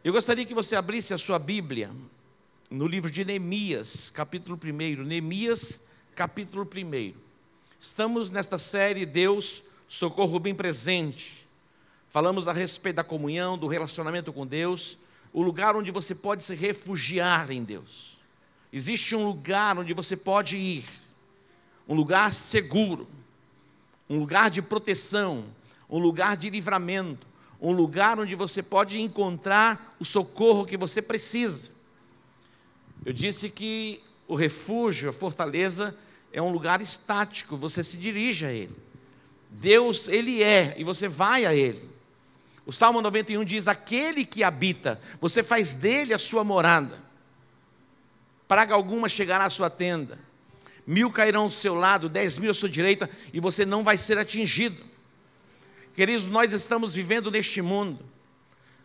Eu gostaria que você abrisse a sua Bíblia no livro de Neemias, capítulo 1. Neemias, capítulo 1. Estamos nesta série Deus, Socorro Bem Presente. Falamos a respeito da comunhão, do relacionamento com Deus, o lugar onde você pode se refugiar em Deus. Existe um lugar onde você pode ir, um lugar seguro, um lugar de proteção, um lugar de livramento, um lugar onde você pode encontrar o socorro que você precisa. Eu disse que o refúgio, a fortaleza, é um lugar estático, você se dirige a ele. Deus, Ele é, e você vai a Ele. O Salmo 91 diz, aquele que habita, você faz dele a sua morada. Praga alguma chegará à sua tenda, 1000 cairão ao seu lado, 10.000 à sua direita, e você não vai ser atingido. Queridos, nós estamos vivendo neste mundo,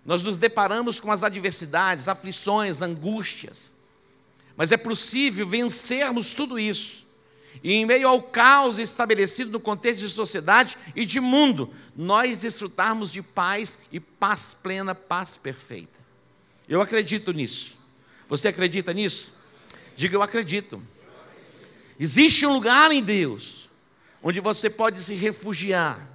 nós nos deparamos com as adversidades, aflições, angústias, mas é possível vencermos tudo isso, e em meio ao caos estabelecido no contexto de sociedade e de mundo, nós desfrutarmos de paz e paz plena, paz perfeita. Eu acredito nisso. Você acredita nisso? Diga, eu acredito. Existe um lugar em Deus, onde você pode se refugiar,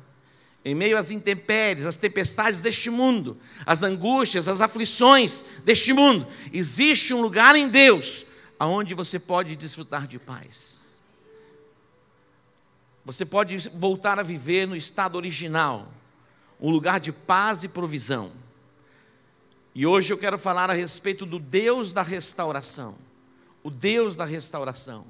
em meio às intempéries, às tempestades deste mundo, às angústias, às aflições deste mundo. Existe um lugar em Deus, onde você pode desfrutar de paz. Você pode voltar a viver no estado original, um lugar de paz e provisão. E hoje eu quero falar a respeito do Deus da restauração. O Deus da restauração.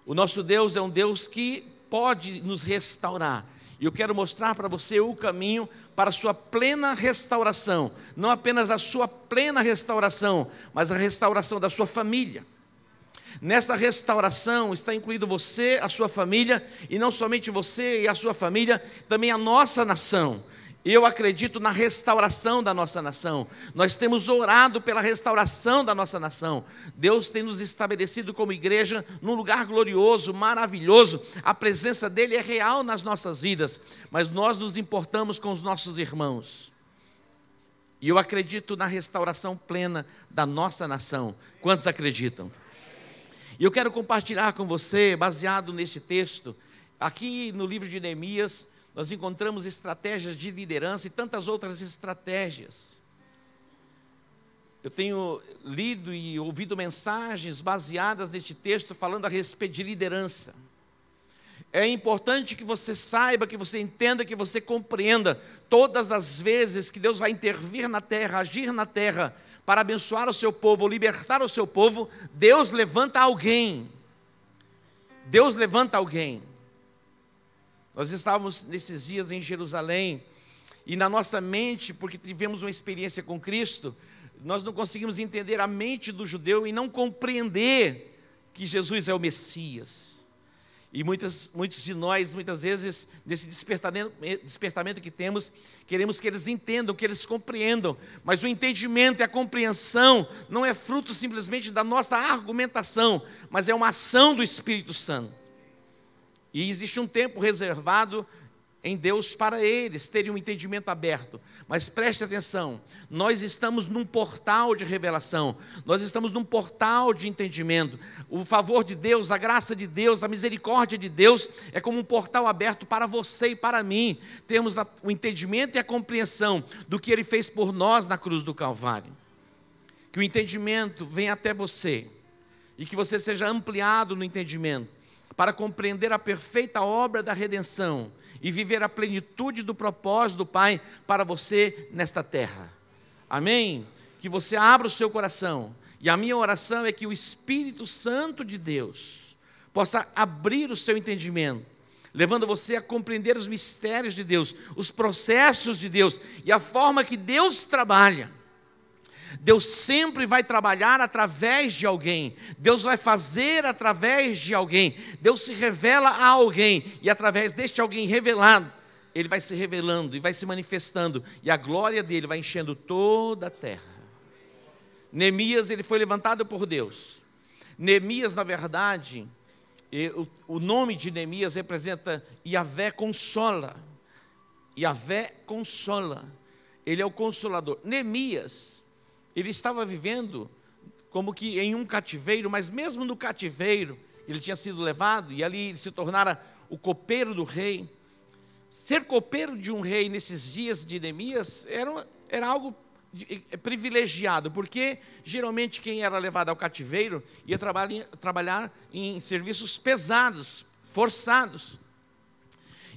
O nosso Deus é um Deus que pode nos restaurar. E eu quero mostrar para você o caminho para a sua plena restauração. Não apenas a sua plena restauração, mas a restauração da sua família. Nessa restauração está incluído você, a sua família, e não somente você e a sua família, também a nossa nação. Eu acredito na restauração da nossa nação. Nós temos orado pela restauração da nossa nação. Deus tem nos estabelecido como igreja num lugar glorioso, maravilhoso. A presença dEle é real nas nossas vidas, mas nós nos importamos com os nossos irmãos. E eu acredito na restauração plena da nossa nação. Quantos acreditam? E eu quero compartilhar com você, baseado neste texto, aqui no livro de Neemias, nós encontramos estratégias de liderança e tantas outras estratégias. Eu tenho lido e ouvido mensagens baseadas neste texto falando a respeito de liderança. É importante que você saiba, que você entenda, que você compreenda todas as vezes que Deus vai intervir na terra, agir na terra, para abençoar o seu povo, ou libertar o seu povo, Deus levanta alguém. Deus levanta alguém. Nós estávamos nesses dias em Jerusalém, e na nossa mente, porque tivemos uma experiência com Cristo, nós não conseguimos entender a mente do judeu e não compreender que Jesus é o Messias. E muitos de nós, muitas vezes, nesse despertamento que temos, queremos que eles entendam, que eles compreendam, mas o entendimento e a compreensão não é fruto simplesmente da nossa argumentação, mas é uma ação do Espírito Santo. E existe um tempo reservado em Deus para eles terem um entendimento aberto. Mas preste atenção, nós estamos num portal de revelação, nós estamos num portal de entendimento. O favor de Deus, a graça de Deus, a misericórdia de Deus é como um portal aberto para você e para mim. Temos o entendimento e a compreensão do que Ele fez por nós na cruz do Calvário. Que o entendimento venha até você e que você seja ampliado no entendimento, para compreender a perfeita obra da redenção e viver a plenitude do propósito do Pai para você nesta terra. Amém? Que você abra o seu coração, e a minha oração é que o Espírito Santo de Deus possa abrir o seu entendimento, levando você a compreender os mistérios de Deus, os processos de Deus e a forma que Deus trabalha. Deus sempre vai trabalhar através de alguém. Deus vai fazer através de alguém. Deus se revela a alguém, e através deste alguém revelado, Ele vai se revelando e vai se manifestando, e a glória dele vai enchendo toda a terra. Neemias, ele foi levantado por Deus. Neemias, na verdade, o nome de Neemias representa Yahvé consola. Yahvé consola. Ele é o consolador. Neemias ele estava vivendo como que em um cativeiro, mas mesmo no cativeiro, ele tinha sido levado, e ali ele se tornara o copeiro do rei. Ser copeiro de um rei nesses dias de Neemias era algo privilegiado, porque geralmente quem era levado ao cativeiro ia trabalhar em serviços pesados, forçados.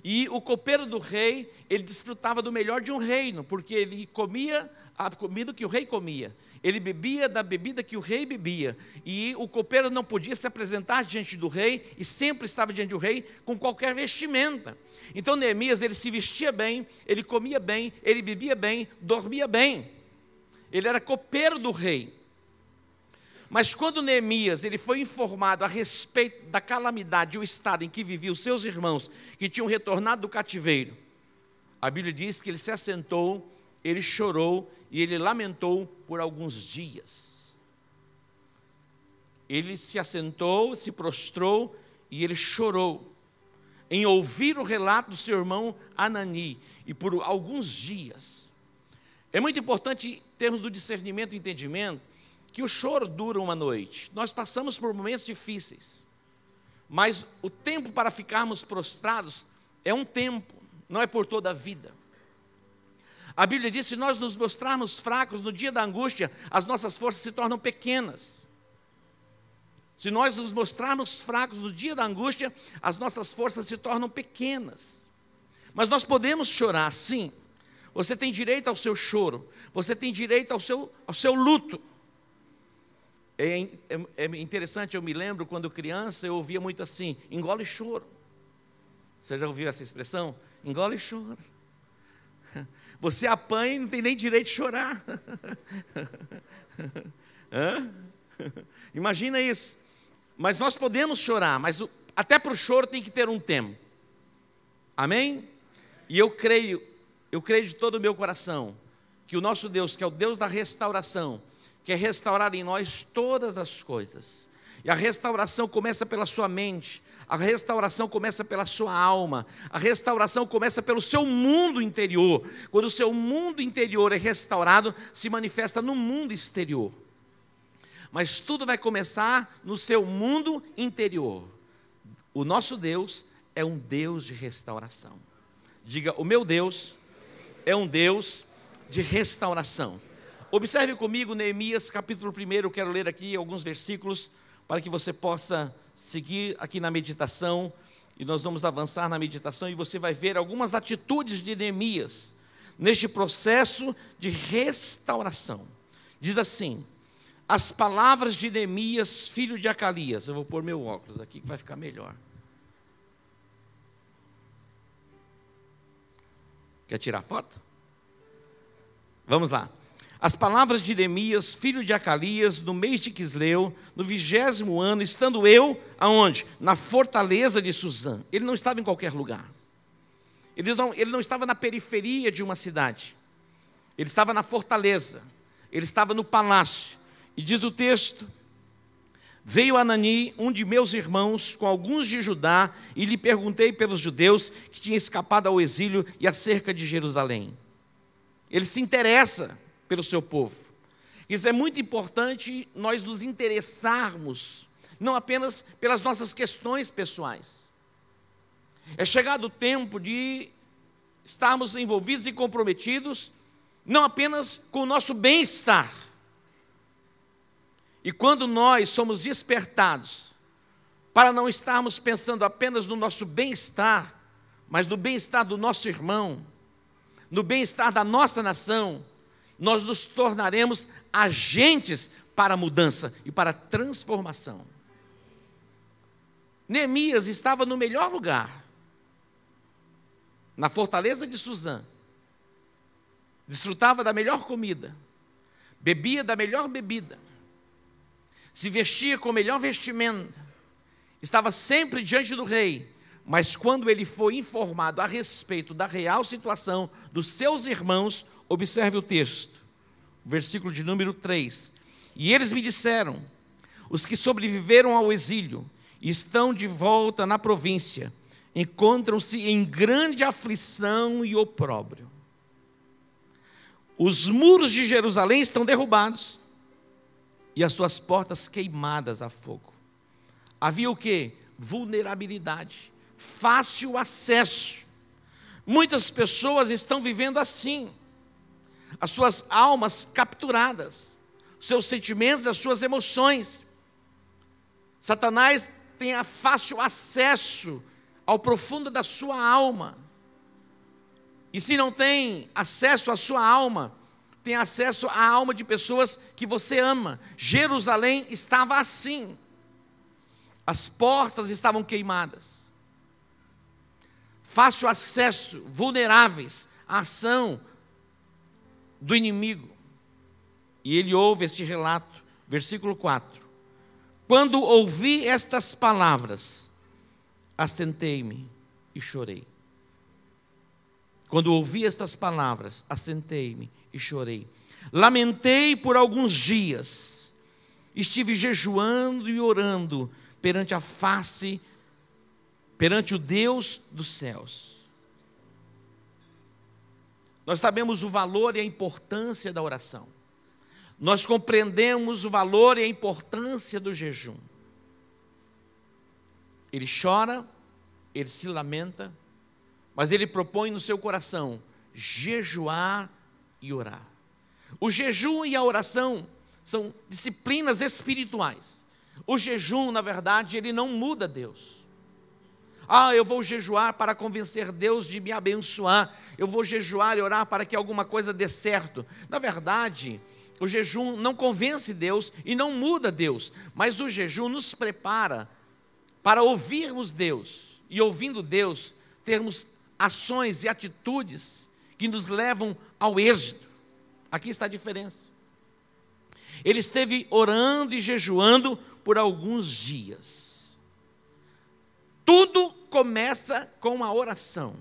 E o copeiro do rei, ele desfrutava do melhor de um reino, porque ele comia a comida que o rei comia, ele bebia da bebida que o rei bebia, e o copeiro não podia se apresentar diante do rei, e sempre estava diante do rei com qualquer vestimenta. Então Neemias, ele se vestia bem, ele comia bem, ele bebia bem, dormia bem, ele era copeiro do rei. Mas quando Neemias ele foi informado a respeito da calamidade, o estado em que viviam os seus irmãos, que tinham retornado do cativeiro, a Bíblia diz que ele se assentou, ele chorou e ele lamentou por alguns dias. Ele se assentou, se prostrou e ele chorou, em ouvir o relato do seu irmão Anani, e por alguns dias. É muito importante termos o discernimento e entendimento que o choro dura uma noite. Nós passamos por momentos difíceis, mas o tempo para ficarmos prostrados é um tempo, não é por toda a vida. A Bíblia diz que se nós nos mostrarmos fracos no dia da angústia, as nossas forças se tornam pequenas. Se nós nos mostrarmos fracos no dia da angústia, as nossas forças se tornam pequenas. Mas nós podemos chorar, sim. Você tem direito ao seu choro, você tem direito ao seu luto. É interessante, eu me lembro quando criança, eu ouvia muito assim, engole choro. Você já ouviu essa expressão? Engole choro. Você apanha e não tem nem direito de chorar. Imagina isso. Mas nós podemos chorar, mas até para o choro tem que ter um tempo. Amém? E eu creio de todo o meu coração, que o nosso Deus, que é o Deus da restauração, quer restaurar em nós todas as coisas. E a restauração começa pela sua mente, a restauração começa pela sua alma, a restauração começa pelo seu mundo interior. Quando o seu mundo interior é restaurado, se manifesta no mundo exterior. Mas tudo vai começar no seu mundo interior. O nosso Deus é um Deus de restauração. Diga, o meu Deus é um Deus de restauração. Observe comigo Neemias capítulo 1, eu quero ler aqui alguns versículos para que você possa seguir aqui na meditação, e nós vamos avançar na meditação, e você vai ver algumas atitudes de Neemias, neste processo de restauração. Diz assim, as palavras de Neemias, filho de Acalias, eu vou pôr meu óculos aqui que vai ficar melhor. Quer tirar foto? Vamos lá. As palavras de Neemias, filho de Acalias, no mês de Quisleu, no 20º ano, estando eu, aonde? Na fortaleza de Suzã. Ele não estava em qualquer lugar. Ele não estava na periferia de uma cidade. Ele estava na fortaleza. Ele estava no palácio. E diz o texto, veio Anani, um de meus irmãos, com alguns de Judá, e lhe perguntei pelos judeus que tinham escapado ao exílio e acerca de Jerusalém. Ele se interessa pelo seu povo. Isso é muito importante nós nos interessarmos, não apenas pelas nossas questões pessoais. É chegado o tempo de estarmos envolvidos e comprometidos, não apenas com o nosso bem-estar. E quando nós somos despertados, para não estarmos pensando apenas no nosso bem-estar, mas no bem-estar do nosso irmão, no bem-estar da nossa nação, nós nos tornaremos agentes para a mudança e para a transformação. Neemias estava no melhor lugar, na fortaleza de Suzã, desfrutava da melhor comida, bebia da melhor bebida, se vestia com a melhor vestimenta, estava sempre diante do rei, mas quando ele foi informado a respeito da real situação dos seus irmãos, observe o texto, versículo de número 3. E eles me disseram, os que sobreviveram ao exílio e estão de volta na província, encontram-se em grande aflição e opróbrio. Os muros de Jerusalém estão derrubados e as suas portas queimadas a fogo. Havia o quê? Vulnerabilidade, fácil acesso. Muitas pessoas estão vivendo assim, as suas almas capturadas, os seus sentimentos, as suas emoções. Satanás tem fácil acesso ao profundo da sua alma. E se não tem acesso à sua alma, tem acesso à alma de pessoas que você ama. Jerusalém estava assim. As portas estavam queimadas. Fácil acesso, vulneráveis à ação do inimigo. E ele ouve este relato, versículo 4. Quando ouvi estas palavras, assentei-me e chorei. Quando ouvi estas palavras, assentei-me e chorei. Lamentei por alguns dias. Estive jejuando e orando perante a face, perante o Deus dos céus. Nós sabemos o valor e a importância da oração. Nós compreendemos o valor e a importância do jejum. Ele chora, ele se lamenta, mas ele propõe no seu coração jejuar e orar. O jejum e a oração são disciplinas espirituais. O jejum, na verdade, ele não muda Deus. Eu vou jejuar para convencer Deus de me abençoar. Eu vou jejuar e orar para que alguma coisa dê certo. Na verdade, o jejum não convence Deus e não muda Deus. Mas o jejum nos prepara para ouvirmos Deus. E ouvindo Deus, termos ações e atitudes que nos levam ao êxito. Aqui está a diferença. Ele esteve orando e jejuando por alguns dias. Tudo começa com a oração.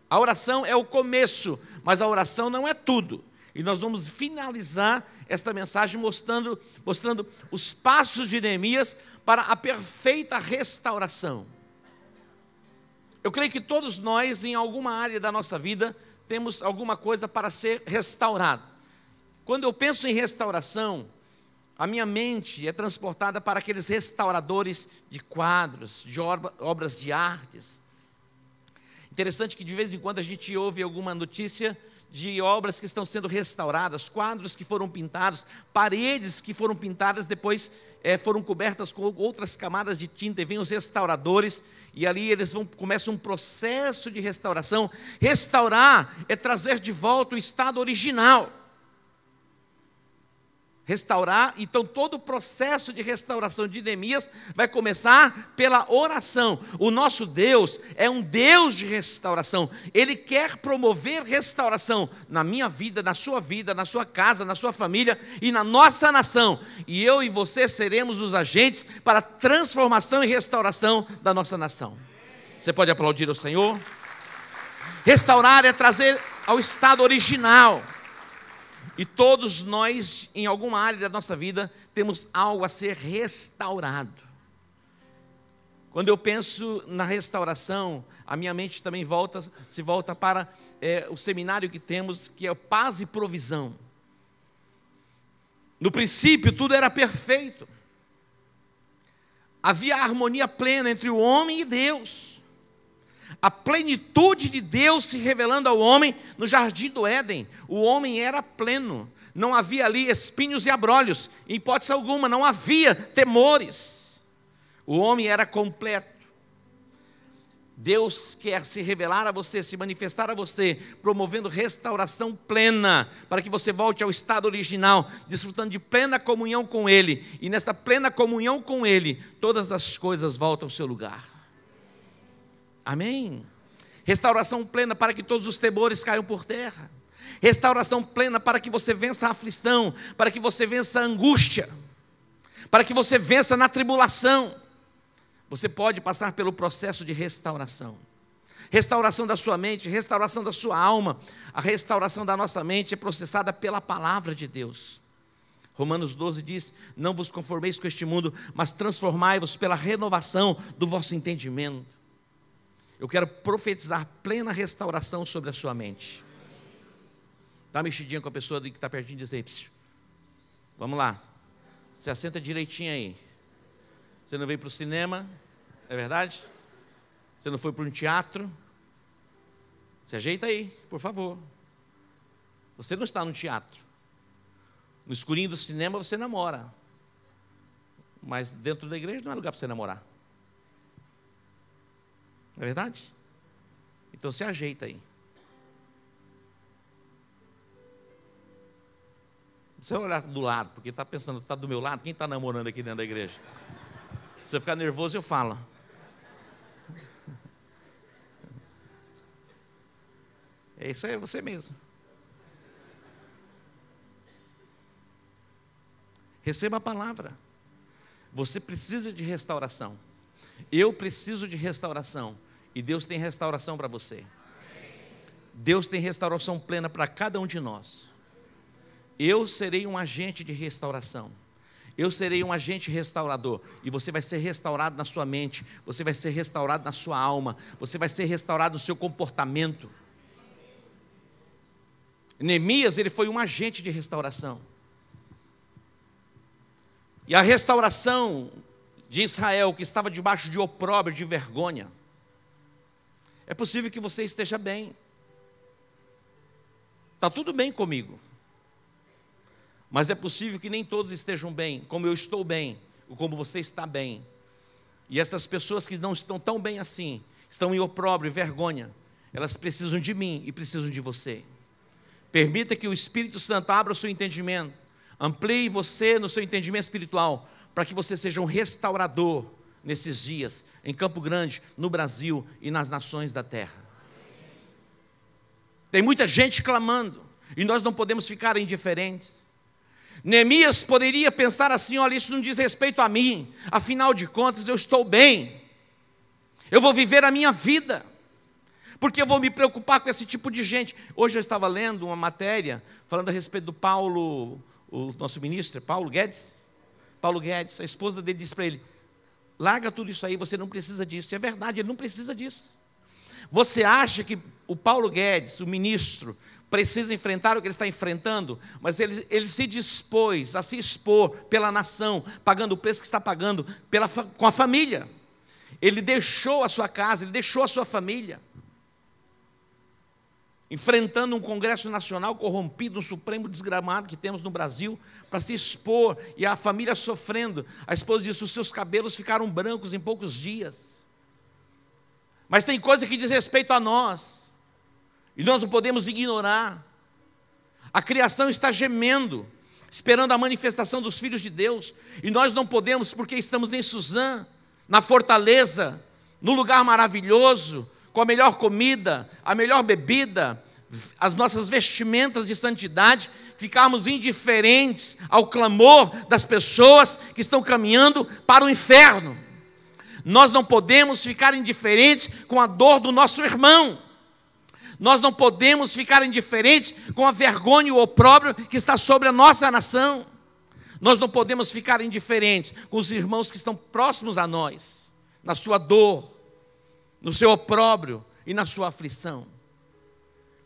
A oração é o começo, mas a oração não é tudo. E nós vamos finalizar esta mensagem mostrando os passos de Neemias para a perfeita restauração. Eu creio que todos nós, em alguma área da nossa vida, temos alguma coisa para ser restaurado. Quando eu penso em restauração, a minha mente é transportada para aqueles restauradores de quadros, de obras de artes. Interessante que de vez em quando a gente ouve alguma notícia de obras que estão sendo restauradas, quadros que foram pintados, paredes que foram pintadas, depois foram cobertas com outras camadas de tinta, e vêm os restauradores, e ali eles começam um processo de restauração. Restaurar é trazer de volta o estado original. Restaurar, então todo o processo de restauração de Neemias vai começar pela oração. O nosso Deus é um Deus de restauração. Ele quer promover restauração na minha vida, na sua casa, na sua família e na nossa nação. E eu e você seremos os agentes para a transformação e restauração da nossa nação. Você pode aplaudir o Senhor? Restaurar é trazer ao estado original. E todos nós, em alguma área da nossa vida, temos algo a ser restaurado. Quando eu penso na restauração, a minha mente também se volta para o seminário que temos, que é Paz e Provisão. No princípio, tudo era perfeito. Havia harmonia plena entre o homem e Deus. A plenitude de Deus se revelando ao homem no jardim do Éden. O homem era pleno. Não havia ali espinhos e abrolhos. Em hipótese alguma, não havia temores. O homem era completo. Deus quer se revelar a você, se manifestar a você, promovendo restauração plena, para que você volte ao estado original, desfrutando de plena comunhão com Ele. E nesta plena comunhão com Ele, todas as coisas voltam ao seu lugar. Amém? Restauração plena para que todos os temores caiam por terra. Restauração plena para que você vença a aflição, para que você vença a angústia, para que você vença na tribulação. Você pode passar pelo processo de restauração. Restauração da sua mente, restauração da sua alma. A restauração da nossa mente é processada pela palavra de Deus. Romanos 12 diz: não vos conformeis com este mundo, mas transformai-vos pela renovação do vosso entendimento. Eu quero profetizar plena restauração sobre a sua mente. Dá uma mexidinha com a pessoa que está pertinho e diz aí, psiu, vamos lá, se assenta direitinho aí. Você não veio para o cinema, é verdade? Você não foi para um teatro? Se ajeita aí, por favor. Você não está no teatro. No escurinho do cinema você namora. Mas dentro da igreja não é lugar para você namorar. Não é verdade? Então se ajeita aí. Você vai olhar do lado, porque está pensando, está do meu lado, quem está namorando aqui dentro da igreja? Se você ficar nervoso, eu falo. Isso é você mesmo. Receba a palavra. Você precisa de restauração. Eu preciso de restauração. E Deus tem restauração para você. Deus tem restauração plena para cada um de nós. Eu serei um agente de restauração. Eu serei um agente restaurador. E você vai ser restaurado na sua mente. Você vai ser restaurado na sua alma. Você vai ser restaurado no seu comportamento. Neemias, ele foi um agente de restauração. E a restauração de Israel, que estava debaixo de opróbrio, de vergonha. É possível que você esteja bem. Está tudo bem comigo. Mas é possível que nem todos estejam bem, como eu estou bem, ou como você está bem. E essas pessoas que não estão tão bem assim, estão em opróbrio e vergonha, elas precisam de mim e precisam de você. Permita que o Espírito Santo abra o seu entendimento, amplie você no seu entendimento espiritual, para que você seja um restaurador nesses dias, em Campo Grande, no Brasil e nas nações da terra. Tem muita gente clamando, e nós não podemos ficar indiferentes. Neemias poderia pensar assim, olha, isso não diz respeito a mim, afinal de contas eu estou bem, eu vou viver a minha vida, porque eu vou me preocupar com esse tipo de gente. Hoje eu estava lendo uma matéria, falando a respeito do Paulo, o nosso ministro, Paulo Guedes, a esposa dele disse para ele, larga tudo isso aí, você não precisa disso. É verdade, ele não precisa disso. Você acha que o Paulo Guedes, o ministro, precisa enfrentar o que ele está enfrentando, mas ele se dispôs a se expor pela nação, pagando o preço que está pagando com a família. Ele deixou a sua casa, ele deixou a sua família, enfrentando um Congresso Nacional corrompido, um Supremo desgramado que temos no Brasil, para se expor, e a família sofrendo. A esposa disse, os seus cabelos ficaram brancos em poucos dias. Mas tem coisa que diz respeito a nós, e nós não podemos ignorar. A criação está gemendo, esperando a manifestação dos filhos de Deus, e nós não podemos, porque estamos em Suzã, na fortaleza, no lugar maravilhoso, com a melhor comida, a melhor bebida, as nossas vestimentas de santidade, ficarmos indiferentes ao clamor das pessoas que estão caminhando para o inferno. Nós não podemos ficar indiferentes com a dor do nosso irmão. Nós não podemos ficar indiferentes com a vergonha e o opróbrio que está sobre a nossa nação. Nós não podemos ficar indiferentes com os irmãos que estão próximos a nós, na sua dor, no seu opróbrio e na sua aflição.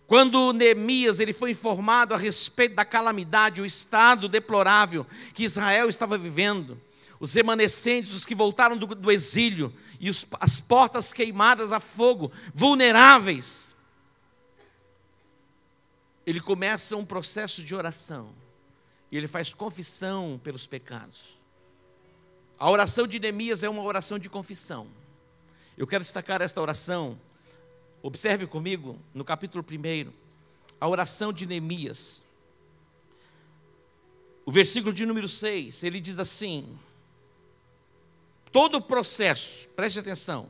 Quando Neemias ele foi informado a respeito da calamidade, o estado deplorável que Israel estava vivendo, os remanescentes, os que voltaram do exílio, e as portas queimadas a fogo, vulneráveis, ele começa um processo de oração, e ele faz confissão pelos pecados. A oração de Neemias é uma oração de confissão. Eu quero destacar esta oração, observe comigo, no capítulo 1, a oração de Neemias. O versículo de número 6, ele diz assim, todo o processo, preste atenção,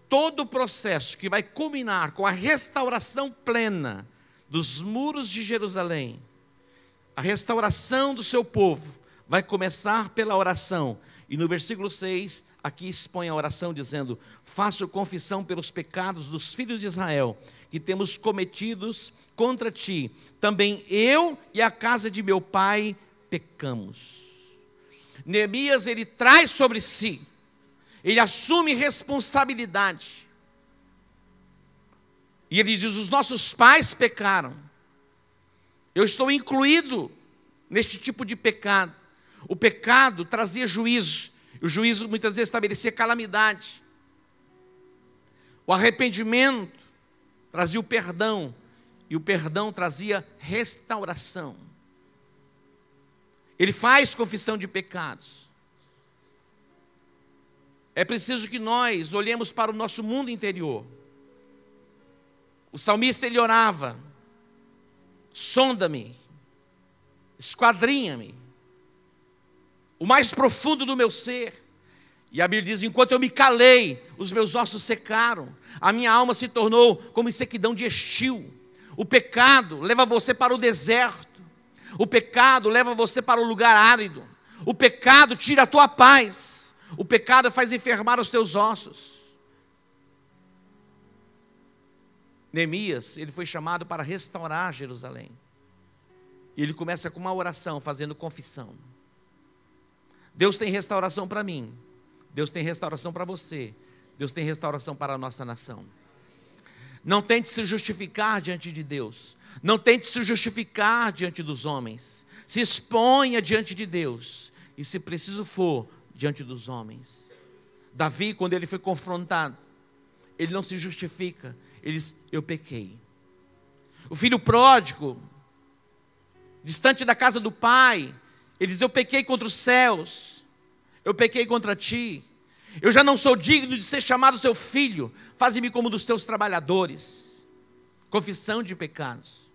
todo o processo que vai culminar com a restauração plena dos muros de Jerusalém, a restauração do seu povo, vai começar pela oração. E no versículo 6, aqui expõe a oração dizendo, faço confissão pelos pecados dos filhos de Israel, que temos cometidos contra ti. Também eu e a casa de meu pai pecamos. Neemias, ele traz sobre si, ele assume responsabilidade. E ele diz, os nossos pais pecaram. Eu estou incluído neste tipo de pecado. O pecado trazia juízo. O juízo muitas vezes estabelecia calamidade. O arrependimento trazia o perdão. E o perdão trazia restauração. Ele faz confissão de pecados. É preciso que nós olhemos para o nosso mundo interior. O salmista, ele orava: sonda-me, esquadrinha-me, o mais profundo do meu ser. E a Bíblia diz: enquanto eu me calei, os meus ossos secaram, a minha alma se tornou como em sequidão de estio. O pecado leva você para o deserto, o pecado leva você para o lugar árido, o pecado tira a tua paz, o pecado faz enfermar os teus ossos. Neemias, ele foi chamado para restaurar Jerusalém. E ele começa com uma oração, fazendo confissão. Deus tem restauração para mim. Deus tem restauração para você. Deus tem restauração para a nossa nação. Não tente se justificar diante de Deus. Não tente se justificar diante dos homens. Se exponha diante de Deus. E se preciso for, diante dos homens. Davi, quando ele foi confrontado, ele não se justifica. Ele diz: eu pequei. O filho pródigo, distante da casa do pai, ele diz: eu pequei contra os céus, eu pequei contra ti, eu já não sou digno de ser chamado seu filho, faze-me como dos teus trabalhadores. Confissão de pecados.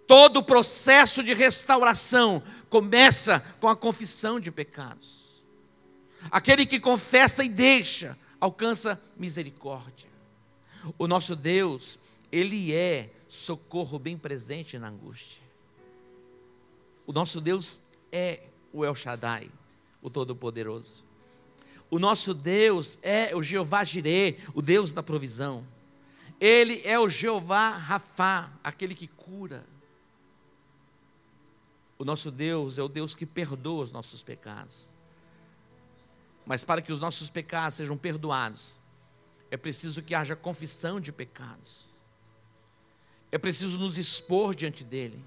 Todo o processo de restauração começa com a confissão de pecados. Aquele que confessa e deixa, alcança misericórdia. O nosso Deus, Ele é socorro bem presente na angústia. O nosso Deus é o El Shaddai, o Todo-Poderoso. O nosso Deus é o Jeová Jireh, o Deus da provisão. Ele é o Jeová Rafá, aquele que cura. O nosso Deus é o Deus que perdoa os nossos pecados. Mas para que os nossos pecados sejam perdoados, é preciso que haja confissão de pecados. É preciso nos expor diante dele.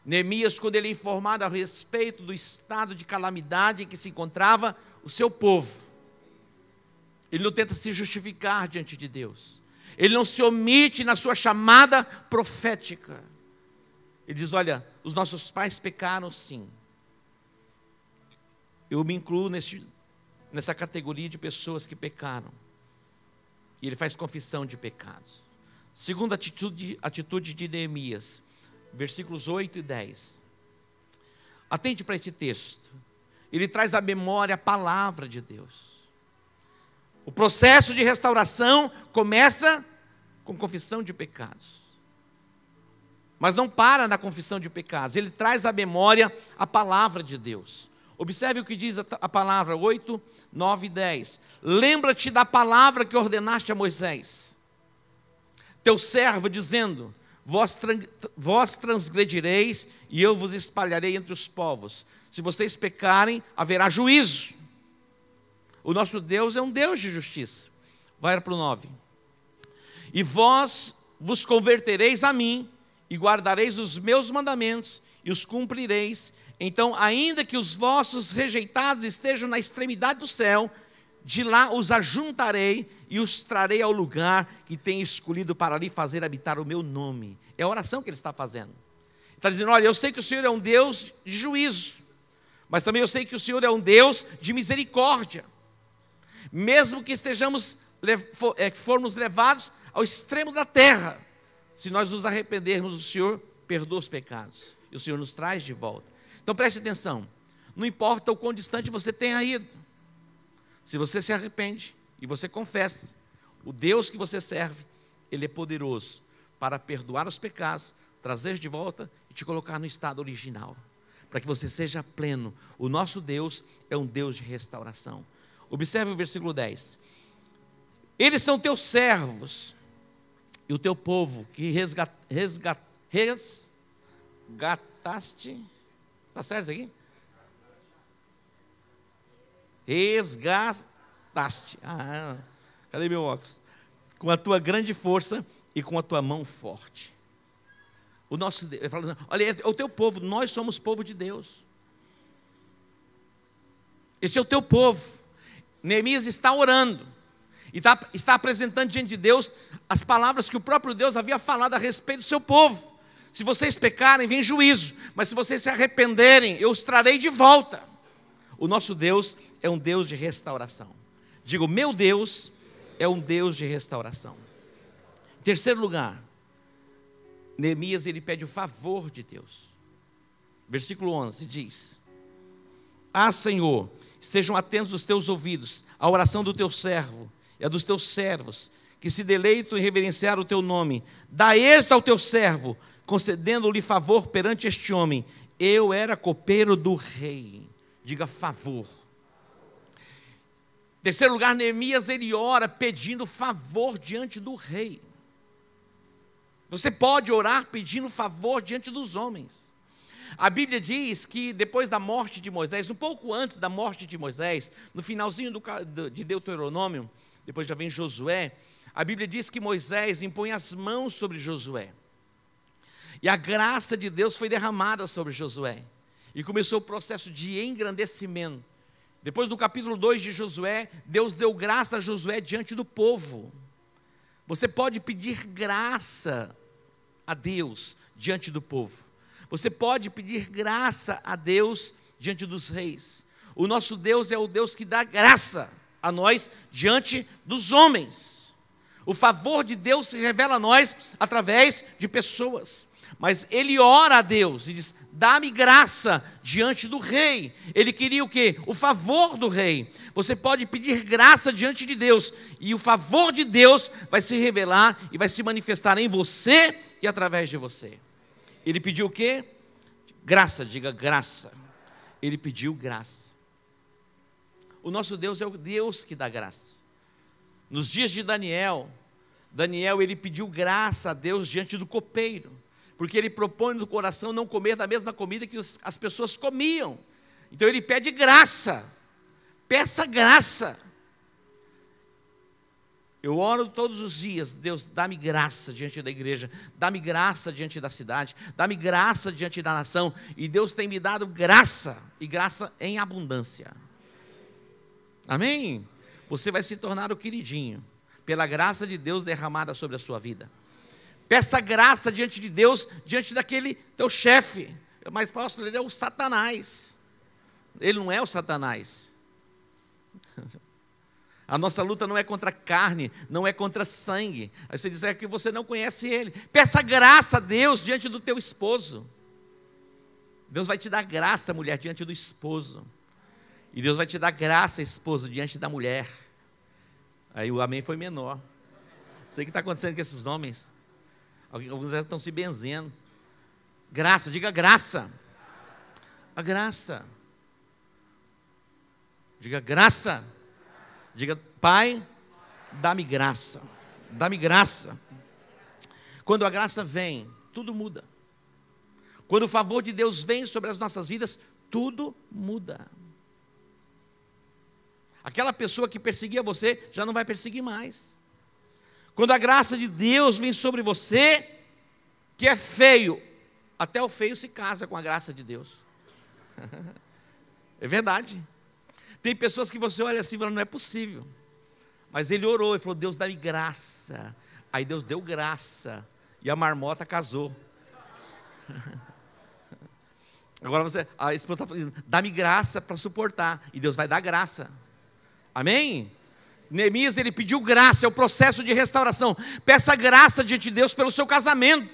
Neemias, quando ele é informado a respeito do estado de calamidade em que se encontrava o seu povo, ele não tenta se justificar diante de Deus. Ele não se omite na sua chamada profética. Ele diz: olha, os nossos pais pecaram sim. Eu me incluo nessa categoria de pessoas que pecaram. E ele faz confissão de pecados. Segunda atitude de Neemias, versículos 8 e 10. Atente para esse texto. Ele traz à memória a palavra de Deus. O processo de restauração começa com confissão de pecados. Mas não para na confissão de pecados. Ele traz à memória a palavra de Deus. Observe o que diz a palavra 8, 9 e 10. Lembra-te da palavra que ordenaste a Moisés, teu servo, dizendo: vós transgredireis e eu vos espalharei entre os povos. Se vocês pecarem, haverá juízo. O nosso Deus é um Deus de justiça. Vai para o 9. E vós vos convertereis a mim, e guardareis os meus mandamentos, e os cumprireis. Então, ainda que os vossos rejeitados estejam na extremidade do céu, de lá os ajuntarei e os trarei ao lugar que tenho escolhido para ali fazer habitar o meu nome. É a oração que ele está fazendo. Ele está dizendo: olha, eu sei que o Senhor é um Deus de juízo, mas também eu sei que o Senhor é um Deus de misericórdia. Mesmo que formos levados ao extremo da terra, se nós nos arrependermos, o Senhor perdoa os pecados e o Senhor nos traz de volta. Então preste atenção, não importa o quão distante você tenha ido, se você se arrepende e você confessa, o Deus que você serve, Ele é poderoso para perdoar os pecados, trazer de volta e te colocar no estado original, para que você seja pleno. O nosso Deus é um Deus de restauração. Observe o versículo 10. Eles são teus servos e o teu povo que resgataste. Está certo isso aqui? Resgataste. Cadê meu óculos? Com a tua grande força e com a tua mão forte. O nosso Deus, ele fala, olha, é o teu povo, nós somos povo de Deus. Este é o teu povo. Neemias está orando e está apresentando diante de Deus as palavras que o próprio Deus havia falado a respeito do seu povo. Se vocês pecarem, vem juízo, mas se vocês se arrependerem, eu os trarei de volta. O nosso Deus é um Deus de restauração. Digo, meu Deus é um Deus de restauração. Em terceiro lugar, Neemias, ele pede o favor de Deus. Versículo 11 diz: Ah, Senhor, estejam atentos os teus ouvidos à oração do teu servo e a dos teus servos, que se deleitam em reverenciar o teu nome. Dá êxito ao teu servo, concedendo-lhe favor perante este homem. Eu era copeiro do rei. Diga favor. Em terceiro lugar, Neemias, ele ora pedindo favor diante do rei. Você pode orar pedindo favor diante dos homens. A Bíblia diz que depois da morte de Moisés, um pouco antes da morte de Moisés, no finalzinho de Deuteronômio, depois já vem Josué, a Bíblia diz que Moisés impõe as mãos sobre Josué. E a graça de Deus foi derramada sobre Josué. E começou o processo de engrandecimento. Depois do capítulo 2 de Josué, Deus deu graça a Josué diante do povo. Você pode pedir graça a Deus diante do povo. Você pode pedir graça a Deus diante dos reis. O nosso Deus é o Deus que dá graça a nós diante dos homens. O favor de Deus se revela a nós através de pessoas. Mas ele ora a Deus e diz: dá-me graça diante do rei. Ele queria o quê? O favor do rei. Você pode pedir graça diante de Deus, e o favor de Deus vai se revelar e vai se manifestar em você e através de você. Ele pediu o quê? Graça, diga graça. Ele pediu graça. O nosso Deus é o Deus que dá graça. Nos dias de Daniel, ele pediu graça a Deus diante do copeiro, porque ele propõe no coração não comer da mesma comida que as pessoas comiam. Então ele pede graça. Peça graça. Eu oro todos os dias: Deus, dá-me graça diante da igreja, dá-me graça diante da cidade, dá-me graça diante da nação. E Deus tem me dado graça, e graça em abundância. Amém? Você vai se tornar o queridinho, pela graça de Deus derramada sobre a sua vida. Peça graça diante de Deus, diante daquele teu chefe. Mas pastor, ele é o Satanás. Ele não é o Satanás. A nossa luta não é contra carne, não é contra sangue. Aí você diz que você não conhece ele. Peça graça a Deus diante do teu esposo. Deus vai te dar graça, mulher, diante do esposo. E Deus vai te dar graça, esposo, diante da mulher. Aí o amém foi menor. Sei o que está acontecendo com esses homens. Alguns já estão se benzendo. Graça, diga graça. A graça. Diga graça. Diga, Pai, dá-me graça. Dá-me graça. Quando a graça vem, tudo muda. Quando o favor de Deus vem sobre as nossas vidas, tudo muda. Aquela pessoa que perseguia você já não vai perseguir mais. Quando a graça de Deus vem sobre você, que é feio, até o feio se casa com a graça de Deus. É verdade. Tem pessoas que você olha assim e fala, não é possível. Mas ele orou e falou, Deus dá-me graça. Aí Deus deu graça. E a marmota casou. Agora a esposa está falando, dá-me graça para suportar. E Deus vai dar graça. Amém? Neemias, ele pediu graça, é o processo de restauração. Peça graça diante de Deus pelo seu casamento.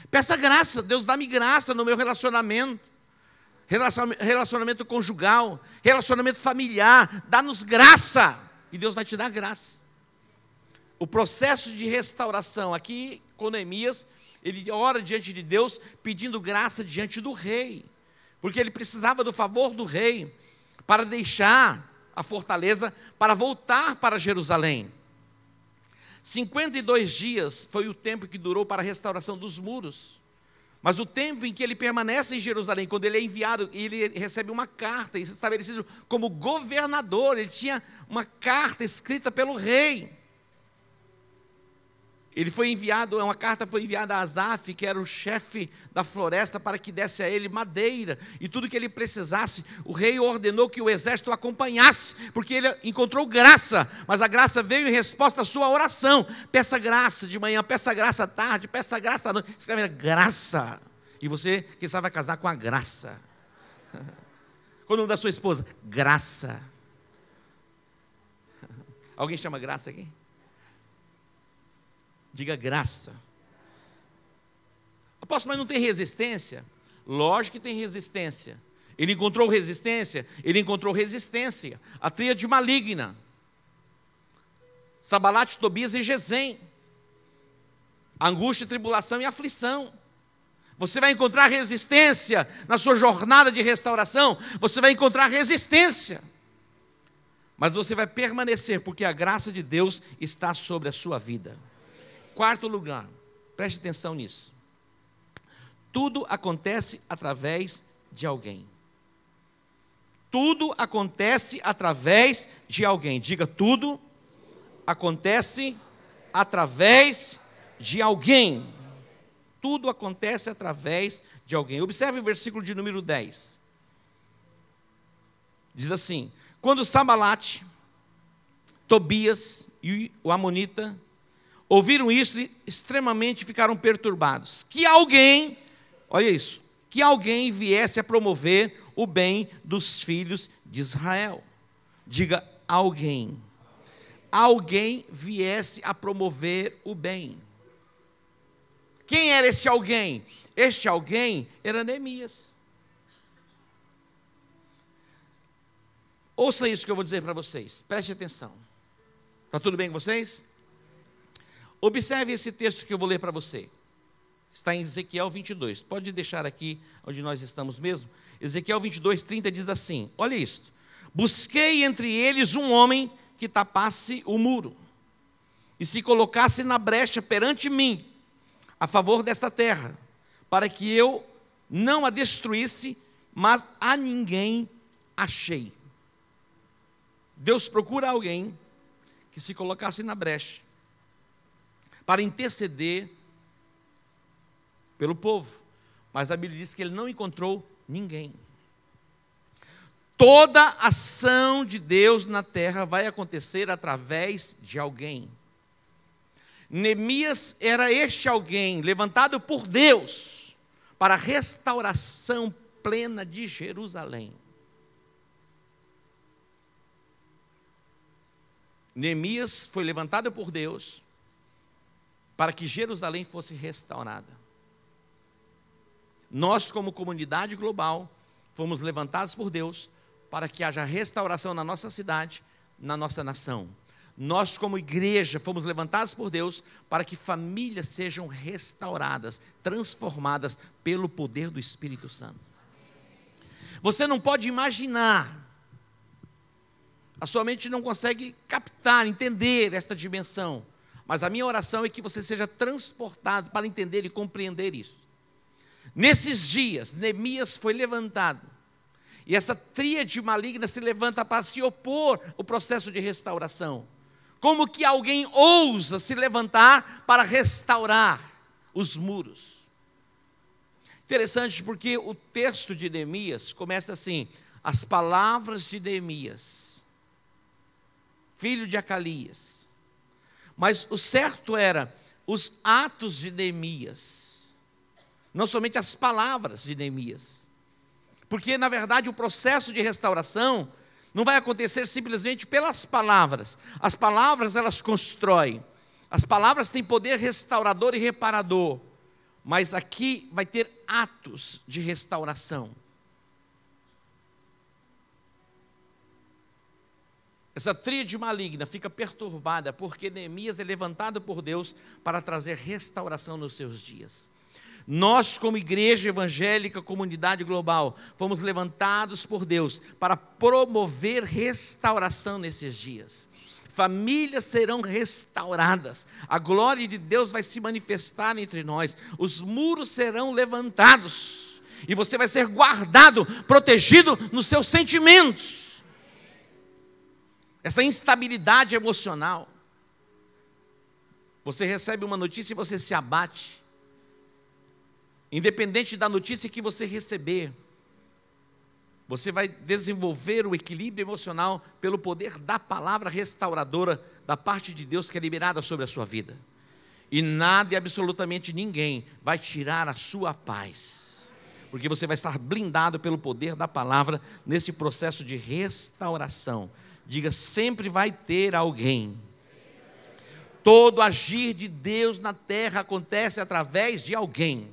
Peça graça, Deus dá-me graça no meu relacionamento. Relacionamento conjugal, relacionamento familiar, dá-nos graça. E Deus vai te dar graça. O processo de restauração, aqui com Neemias, ele ora diante de Deus, pedindo graça diante do rei. Porque ele precisava do favor do rei, para deixar a fortaleza, para voltar para Jerusalém. 52 dias foi o tempo que durou para a restauração dos muros. Mas o tempo em que ele permanece em Jerusalém, quando ele é enviado, ele recebe uma carta, e é estabelecido como governador, ele tinha uma carta escrita pelo rei. Ele foi enviado, uma carta foi enviada a Asaf, que era o chefe da floresta, para que desse a ele madeira e tudo que ele precisasse. O rei ordenou que o exército o acompanhasse, porque ele encontrou graça, mas a graça veio em resposta à sua oração. Peça graça de manhã, peça graça à tarde, peça graça à noite. Escreve graça. E você, quem sabe, vai casar com a graça. Qual o nome da sua esposa? Graça. Alguém chama Graça aqui? Diga graça. Apóstolo, mas não tem resistência? Lógico que tem resistência. Ele encontrou resistência? Ele encontrou resistência. A tríade maligna. Sambalate, Tobias e Gesem. Angústia, tribulação e aflição. Você vai encontrar resistência na sua jornada de restauração. Você vai encontrar resistência. Mas você vai permanecer, porque a graça de Deus está sobre a sua vida. Quarto lugar, preste atenção nisso. Tudo acontece através de alguém. Tudo acontece através de alguém. Diga, tudo acontece através de alguém. Tudo acontece através de alguém. Observe o versículo de número 10. Diz assim: quando Sambalate, Tobias e o Amonita ouviram isso, extremamente ficaram perturbados. Que alguém, olha isso, que alguém viesse a promover o bem dos filhos de Israel. Diga, alguém. Alguém viesse a promover o bem. Quem era este alguém? Este alguém era Neemias. Ouça isso que eu vou dizer para vocês, preste atenção. Está tudo bem com vocês? Observe esse texto que eu vou ler para você. Está em Ezequiel 22. Pode deixar aqui onde nós estamos mesmo. Ezequiel 22, 30 diz assim, olha isso. Busquei entre eles um homem que tapasse o muro e se colocasse na brecha perante mim, a favor desta terra, para que eu não a destruísse, mas a ninguém achei. Deus procura alguém que se colocasse na brecha para interceder pelo povo, mas a Bíblia diz que ele não encontrou ninguém. Toda ação de Deus na terra vai acontecer através de alguém. Neemias era este alguém levantado por Deus para a restauração plena de Jerusalém. Neemias foi levantado por Deus para que Jerusalém fosse restaurada. Nós, como comunidade global, fomos levantados por Deus para que haja restauração na nossa cidade, na nossa nação. Nós, como igreja, fomos levantados por Deus para que famílias sejam restauradas, transformadas pelo poder do Espírito Santo. Você não pode imaginar, a sua mente não consegue captar, entender esta dimensão, mas a minha oração é que você seja transportado para entender e compreender isso. Nesses dias, Neemias foi levantado, e essa tríade maligna se levanta para se opor ao processo de restauração. Como que alguém ousa se levantar para restaurar os muros? Interessante, porque o texto de Neemias começa assim: as palavras de Neemias, filho de Acalias. Mas o certo era os atos de Neemias, não somente as palavras de Neemias. Porque, na verdade, o processo de restauração não vai acontecer simplesmente pelas palavras. As palavras, elas constroem. As palavras têm poder restaurador e reparador. Mas aqui vai ter atos de restauração. Essa tríade maligna fica perturbada porque Neemias é levantado por Deus para trazer restauração nos seus dias. Nós, como igreja evangélica, comunidade global, fomos levantados por Deus para promover restauração nesses dias. Famílias serão restauradas, a glória de Deus vai se manifestar entre nós, os muros serão levantados, e você vai ser guardado, protegido nos seus sentimentos. Essa instabilidade emocional, Você recebe uma notícia e você se abate. Independente da notícia que você receber, você vai desenvolver o equilíbrio emocional pelo poder da palavra restauradora da parte de Deus que é liberada sobre a sua vida. E nada e absolutamente ninguém vai tirar a sua paz, porque você vai estar blindado pelo poder da palavra nesse processo de restauração. Diga, sempre vai ter alguém. Todo agir de Deus na terra acontece através de alguém.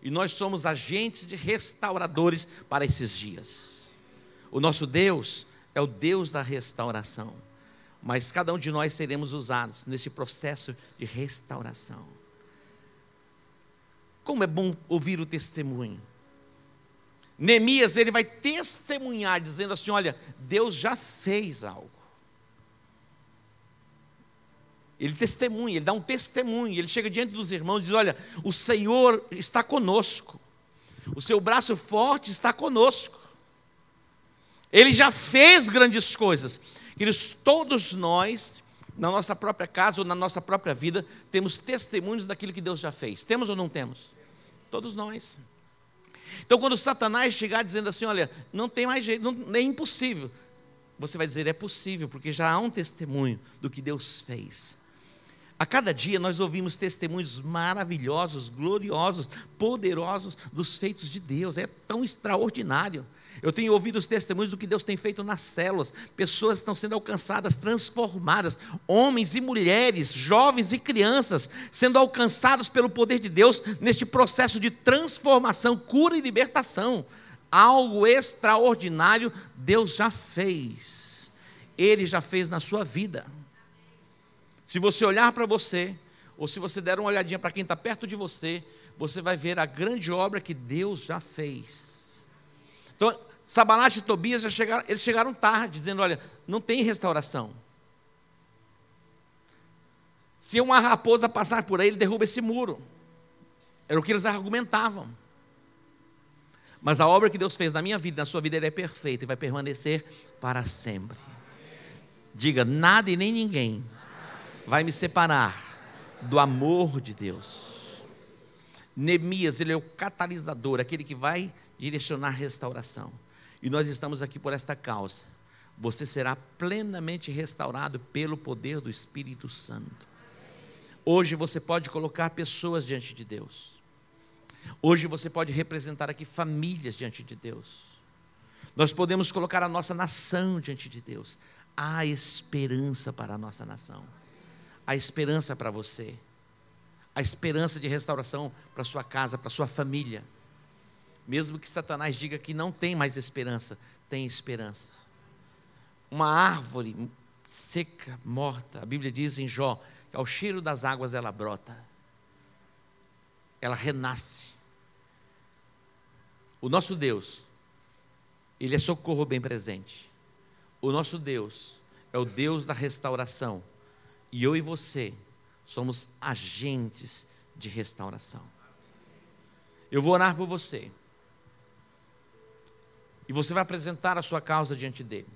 E nós somos agentes de restauradores para esses dias. O nosso Deus é o Deus da restauração. Mas cada um de nós seremos usados nesse processo de restauração. Como é bom ouvir o testemunho. Neemias, ele vai testemunhar, dizendo assim, olha, Deus já fez algo. Ele testemunha, ele dá um testemunho, ele chega diante dos irmãos e diz, olha, o Senhor está conosco, o seu braço forte está conosco, ele já fez grandes coisas. Queridos, todos nós, na nossa própria casa ou na nossa própria vida, temos testemunhos daquilo que Deus já fez. Temos ou não temos? Todos nós. Então quando Satanás chegar dizendo assim, olha, não tem mais jeito, não, é impossível, você vai dizer, é possível, porque já há um testemunho do que Deus fez. A cada dia nós ouvimos testemunhos maravilhosos, gloriosos, poderosos dos feitos de Deus. É tão extraordinário. Eu tenho ouvido os testemunhos do que Deus tem feito nas células. Pessoas estão sendo alcançadas, transformadas. Homens e mulheres, jovens e crianças sendo alcançados pelo poder de Deus neste processo de transformação, cura e libertação. Algo extraordinário Deus já fez. Ele já fez na sua vida. Se você olhar para você, ou se você der uma olhadinha para quem está perto de você, você vai ver a grande obra que Deus já fez. Então, Sanbalat e Tobias eles chegaram tarde, dizendo, olha, não tem restauração. Se uma raposa passar por aí, ele derruba esse muro. Era o que eles argumentavam. Mas a obra que Deus fez na minha vida, na sua vida, ela é perfeita e vai permanecer para sempre. Diga, nada e nem ninguém vai me separar do amor de Deus. Neemias, ele é o catalisador, aquele que vai direcionar a restauração. E nós estamos aqui por esta causa. Você será plenamente restaurado pelo poder do Espírito Santo. Hoje você pode colocar pessoas diante de Deus. Hoje você pode representar aqui famílias diante de Deus. Nós podemos colocar a nossa nação diante de Deus. Há esperança para a nossa nação. A esperança para você, a esperança de restauração para sua casa, para sua família. Mesmo que Satanás diga que não tem mais esperança, tem esperança. Uma árvore seca, morta, a Bíblia diz em Jó, que ao cheiro das águas ela brota, ela renasce. O nosso Deus, Ele é socorro bem presente. O nosso Deus é o Deus da restauração. E eu e você somos agentes de restauração. Eu vou orar por você. E você vai apresentar a sua causa diante dele.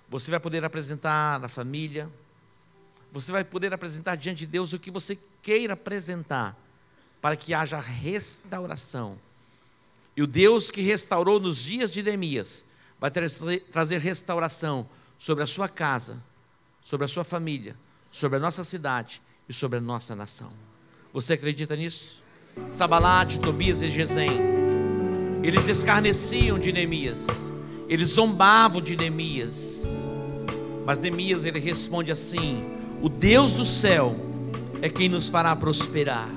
Você vai poder apresentar a família. Você vai poder apresentar diante de Deus o que você queira apresentar, para que haja restauração. E o Deus que restaurou nos dias de Neemias vai trazer restauração sobre a sua casa, sobre a sua família, sobre a nossa cidade e sobre a nossa nação. Você acredita nisso? Sanbalat, Tobias e Gesem, eles escarneciam de Neemias, eles zombavam de Neemias, mas Neemias, ele responde assim: o Deus do céu é quem nos fará prosperar.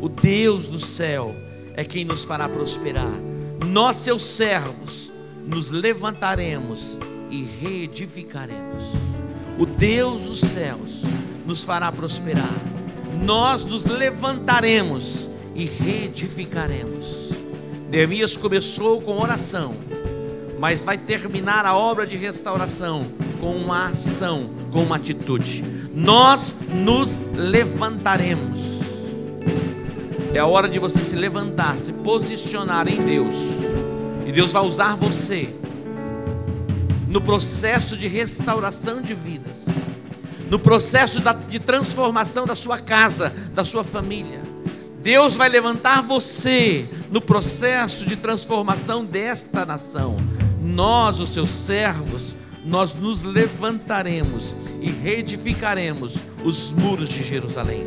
O Deus do céu é quem nos fará prosperar. Nós, seus servos, nos levantaremos e reedificaremos. O Deus dos céus nos fará prosperar. Nós nos levantaremos e reedificaremos. Neemias começou com oração, mas vai terminar a obra de restauração com uma ação, com uma atitude. Nós nos levantaremos. É a hora de você se levantar, se posicionar em Deus. E Deus vai usar você no processo de restauração de vidas, no processo de transformação da sua casa, da sua família. Deus vai levantar você no processo de transformação desta nação. Nós, os seus servos, nós nos levantaremos e reedificaremos os muros de Jerusalém.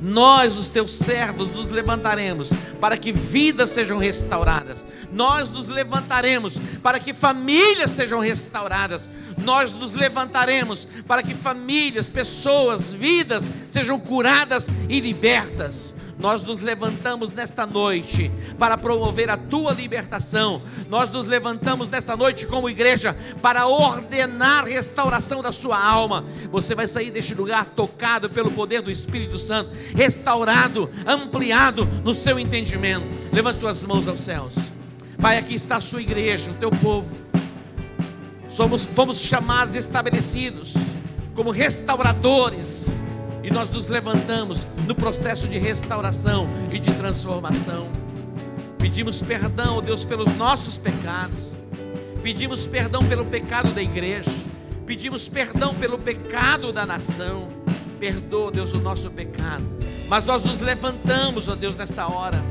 Nós, os teus servos, nos levantaremos para que vidas sejam restauradas. Nós nos levantaremos para que famílias sejam restauradas. Nós nos levantaremos para que famílias, pessoas, vidas sejam curadas e libertas. Nós nos levantamos nesta noite para promover a tua libertação. Nós nos levantamos nesta noite como igreja para ordenar a restauração da sua alma. Você vai sair deste lugar tocado pelo poder do Espírito Santo, restaurado, ampliado no seu entendimento. Levante suas mãos aos céus. Pai, aqui está a sua igreja, o teu povo. Fomos chamados, estabelecidos como restauradores. E nós nos levantamos no processo de restauração e de transformação. Pedimos perdão, Deus, pelos nossos pecados. Pedimos perdão pelo pecado da igreja. Pedimos perdão pelo pecado da nação. Perdoa, Deus, o nosso pecado. Mas nós nos levantamos, ó Deus, nesta hora,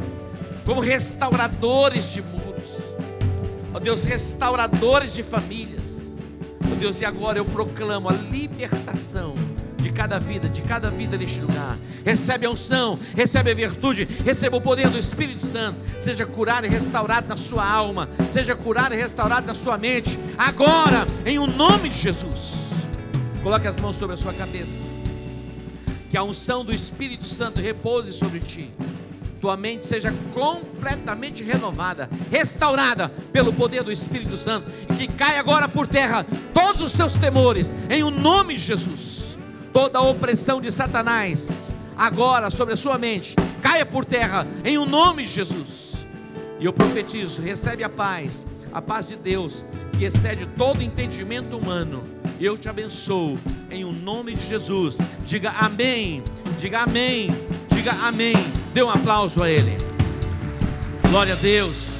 como restauradores de muros. Ó Deus, restauradores de famílias. Ó Deus, e agora eu proclamo a libertação de cada vida neste lugar. Recebe a unção, recebe a virtude, recebe o poder do Espírito Santo. Seja curado e restaurado na sua alma, seja curado e restaurado na sua mente, agora, em o nome de Jesus. Coloque as mãos sobre a sua cabeça. Que a unção do Espírito Santo repouse sobre ti. Tua mente seja completamente renovada, restaurada pelo poder do Espírito Santo. E que caia agora por terra todos os seus temores, em o nome de Jesus. Toda a opressão de Satanás, agora sobre a sua mente, caia por terra, em o nome de Jesus. E eu profetizo, recebe a paz de Deus, que excede todo entendimento humano. Eu te abençoo, em o nome de Jesus. Diga amém, diga amém, diga amém. Dê um aplauso a Ele. Glória a Deus.